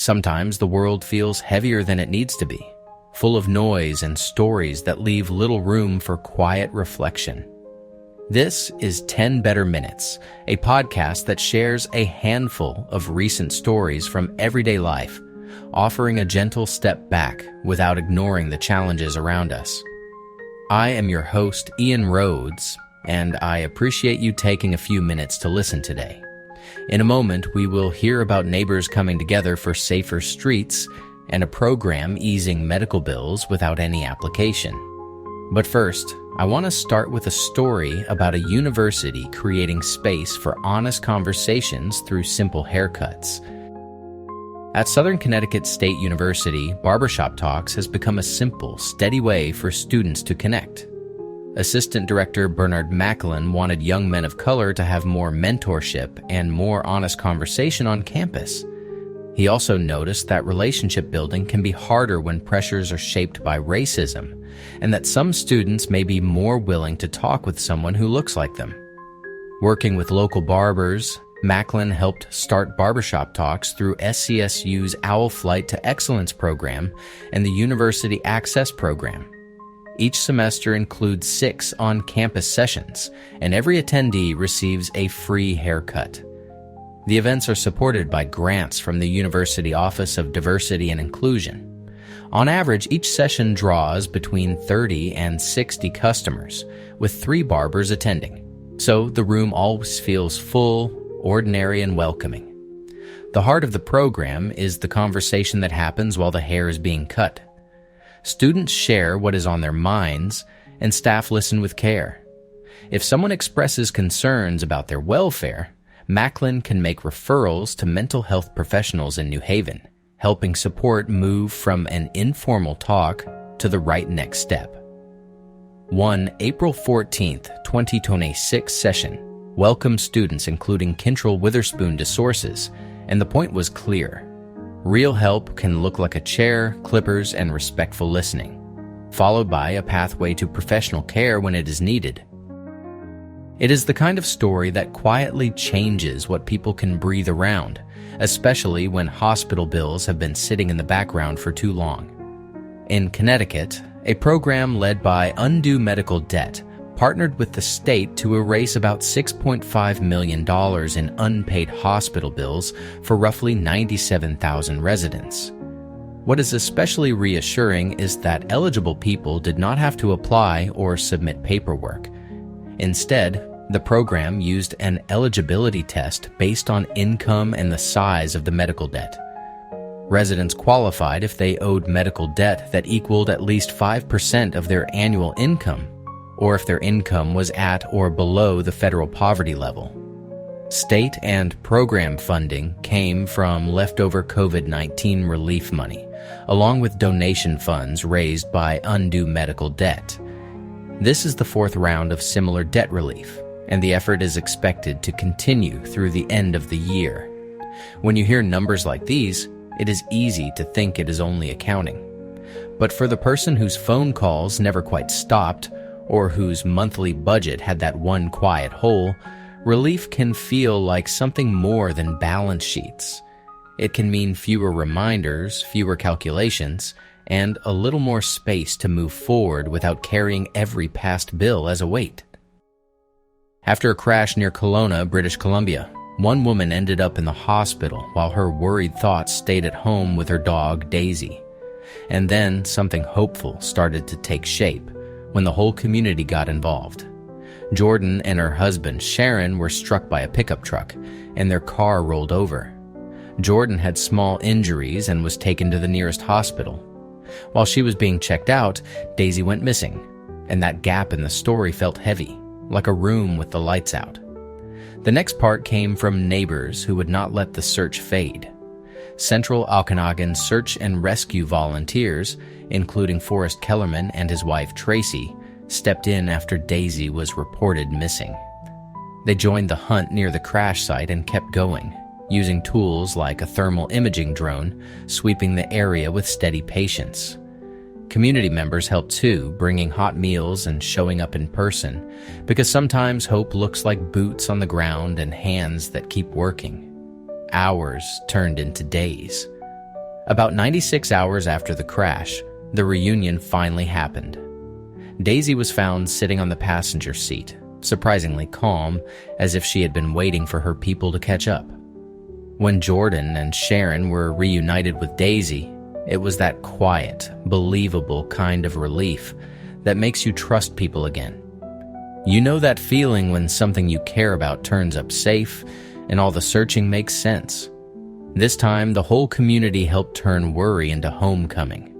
Sometimes the world feels heavier than it needs to be, full of noise and stories that leave little room for quiet reflection. This is 10 Better Minutes, a podcast that shares a handful of recent stories from everyday life, offering a gentle step back without ignoring the challenges around us. I am your host, Ian Rhodes, and I appreciate you taking a few minutes to listen today. In a moment, we will hear about neighbors coming together for safer streets and a program easing medical bills without any application. But first, I want to start with a story about a university creating space for honest conversations through simple haircuts. At Southern Connecticut State University, Barbershop Talks has become a simple, steady way for students to connect. Assistant Director Bernard Macklin wanted young men of color to have more mentorship and more honest conversation on campus. He also noticed that relationship building can be harder when pressures are shaped by racism, and that some students may be more willing to talk with someone who looks like them. Working with local barbers, Macklin helped start Barbershop Talks through SCSU's Owl Flight to Excellence program and the University Access program. Each semester includes 6 on-campus sessions, and every attendee receives a free haircut. The events are supported by grants from the University Office of Diversity and Inclusion. On average, each session draws between 30 and 60 customers, with 3 barbers attending. So the room always feels full, ordinary, and welcoming. The heart of the program is the conversation that happens while the hair is being cut. Students share what is on their minds, and staff listen with care. If someone expresses concerns about their welfare, Macklin can make referrals to mental health professionals in New Haven, helping support move from an informal talk to the right next step. One April 14th, 2026 session welcomed students including Kintrell Witherspoon to sources, and the point was clear. Real help can look like a chair, clippers, and respectful listening, followed by a pathway to professional care when it is needed. It is the kind of story that quietly changes what people can breathe around, especially when hospital bills have been sitting in the background for too long. In Connecticut, a program led by Undo Medical Debt partnered with the state to erase about $6.5 million in unpaid hospital bills for roughly 97,000 residents. What is especially reassuring is that eligible people did not have to apply or submit paperwork. Instead, the program used an eligibility test based on income and the size of the medical debt. Residents qualified if they owed medical debt that equaled at least 5% of their annual income, or if their income was at or below the federal poverty level. State and program funding came from leftover COVID-19 relief money, along with donation funds raised by Undo Medical Debt. This is the 4th round of similar debt relief, and the effort is expected to continue through the end of the year. When you hear numbers like these, it is easy to think it is only accounting. But for the person whose phone calls never quite stopped, or whose monthly budget had that one quiet hole, relief can feel like something more than balance sheets. It can mean fewer reminders, fewer calculations, and a little more space to move forward without carrying every past bill as a weight. After a crash near Kelowna, British Columbia, one woman ended up in the hospital while her worried thoughts stayed at home with her dog, Daisy. And then something hopeful started to take shape when the whole community got involved. Jordan and her husband, Sharon, were struck by a pickup truck, and their car rolled over. Jordan had small injuries and was taken to the nearest hospital. While she was being checked out, Daisy went missing, and that gap in the story felt heavy, like a room with the lights out. The next part came from neighbors who would not let the search fade. Central Okanagan search and rescue volunteers, including Forrest Kellerman and his wife Tracy, stepped in after Daisy was reported missing. They joined the hunt near the crash site and kept going, using tools like a thermal imaging drone, sweeping the area with steady patience. Community members helped too, bringing hot meals and showing up in person, because sometimes hope looks like boots on the ground and hands that keep working. Hours turned into days. About 96 hours after the crash, the reunion finally happened. Daisy was found sitting on the passenger seat, surprisingly calm, as if she had been waiting for her people to catch up. When Jordan and Sharon were reunited with Daisy, it was that quiet, believable kind of relief that makes you trust people again. You know that feeling when something you care about turns up safe and all the searching makes sense. This time, the whole community helped turn worry into homecoming.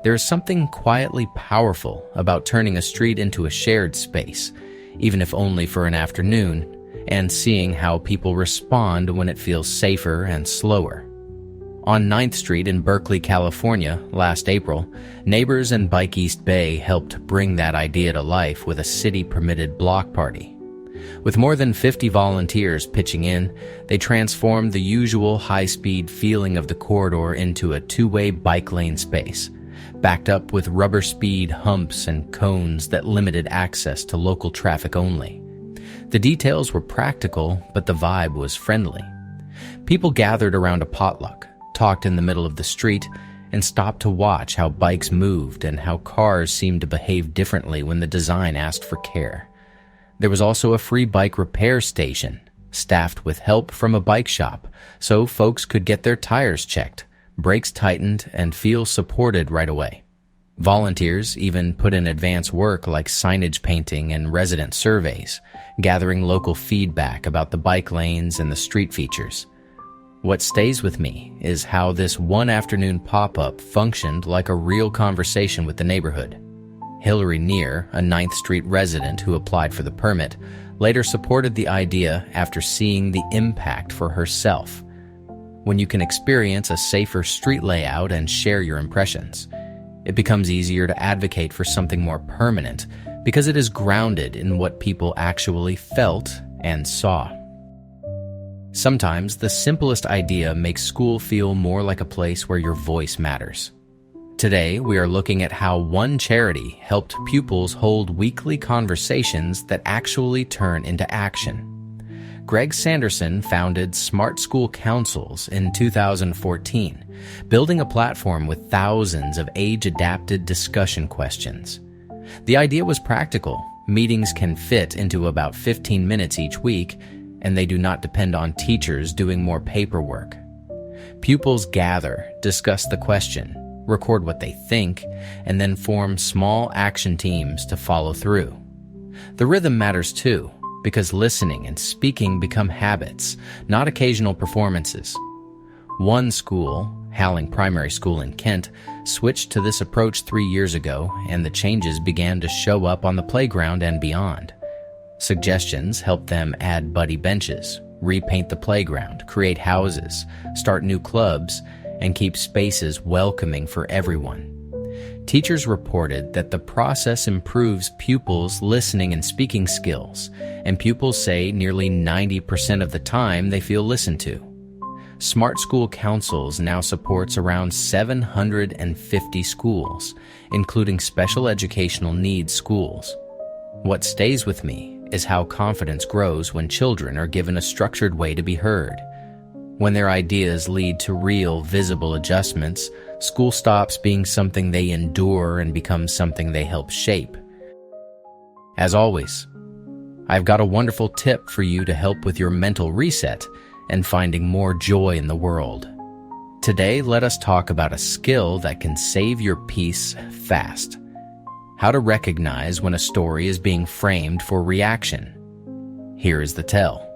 There is something quietly powerful about turning a street into a shared space, even if only for an afternoon, and seeing how people respond when it feels safer and slower. On 9th Street in Berkeley, California, last April, neighbors and Bike East Bay helped bring that idea to life with a city-permitted block party. With more than 50 volunteers pitching in, they transformed the usual high-speed feeling of the corridor into a two-way bike lane space, backed up with rubber speed humps and cones that limited access to local traffic only. The details were practical, but the vibe was friendly. People gathered around a potluck, talked in the middle of the street, and stopped to watch how bikes moved and how cars seemed to behave differently when the design asked for care. There was also a free bike repair station, staffed with help from a bike shop, so folks could get their tires checked, brakes tightened, and feel supported right away. Volunteers even put in advance work like signage painting and resident surveys, gathering local feedback about the bike lanes and the street features. What stays with me is how this one afternoon pop-up functioned like a real conversation with the neighborhood. Hillary Neer, a 9th Street resident who applied for the permit, later supported the idea after seeing the impact for herself. When you can experience a safer street layout and share your impressions, it becomes easier to advocate for something more permanent because it is grounded in what people actually felt and saw. Sometimes the simplest idea makes school feel more like a place where your voice matters. Today, we are looking at how one charity helped pupils hold weekly conversations that actually turn into action. Greg Sanderson founded Smart School Councils in 2014, building a platform with thousands of age-adapted discussion questions. The idea was practical. Meetings can fit into about 15 minutes each week, and they do not depend on teachers doing more paperwork. Pupils gather, discuss the question, record what they think, and then form small action teams to follow through. The rhythm matters too, because listening and speaking become habits, not occasional performances. One school, Halling Primary School in Kent, switched to this approach 3 years ago, and the changes began to show up on the playground and beyond. Suggestions helped them add buddy benches, repaint the playground, create houses, start new clubs, and keep spaces welcoming for everyone. Teachers reported that the process improves pupils' listening and speaking skills, and pupils say nearly 90% of the time they feel listened to. Smart School Councils now supports around 750 schools, including special educational needs schools. What stays with me is how confidence grows when children are given a structured way to be heard. When their ideas lead to real, visible adjustments, school stops being something they endure and becomes something they help shape. As always, I've got a wonderful tip for you to help with your mental reset and finding more joy in the world. Today, let us talk about a skill that can save your peace fast. How to recognize when a story is being framed for reaction. Here is the tell.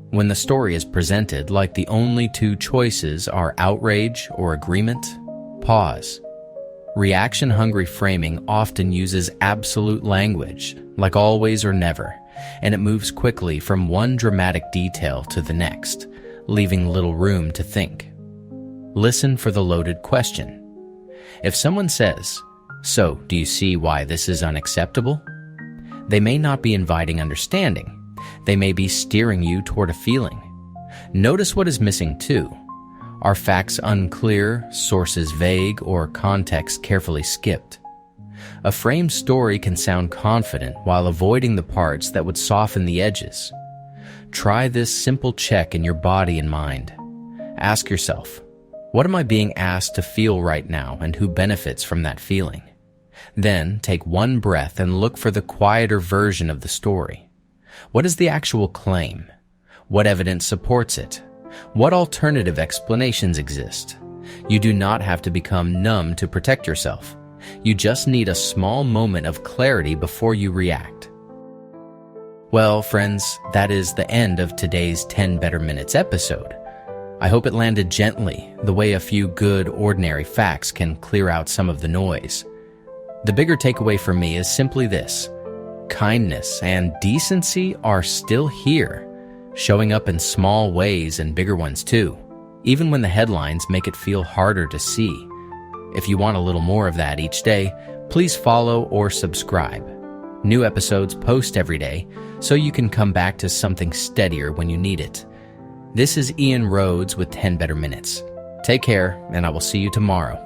When the story is presented like the only two choices are outrage or agreement, pause. Reaction-hungry framing often uses absolute language, like always or never, and it moves quickly from one dramatic detail to the next, leaving little room to think. Listen for the loaded question. If someone says, "So, do you see why this is unacceptable?" they may not be inviting understanding. They may be steering you toward a feeling. Notice what is missing too. Are facts unclear, sources vague, or context carefully skipped? A framed story can sound confident while avoiding the parts that would soften the edges. Try this simple check in your body and mind. Ask yourself, What am I being asked to feel right now, and who benefits from that feeling? Then take one breath and look for the quieter version of the story. What is the actual claim? What evidence supports it? What alternative explanations exist? You do not have to become numb to protect yourself. You just need a small moment of clarity before you react. Well, friends, that is the end of today's 10 Better Minutes episode. I hope it landed gently, the way a few good, ordinary facts can clear out some of the noise. The bigger takeaway for me is simply this: kindness and decency are still here, showing up in small ways and bigger ones too, even when the headlines make it feel harder to see. If you want a little more of that each day, please follow or subscribe. New episodes post every day, so you can come back to something steadier when you need it. This is Ian Rhodes with 10 Better Minutes. Take care, and I will see you tomorrow.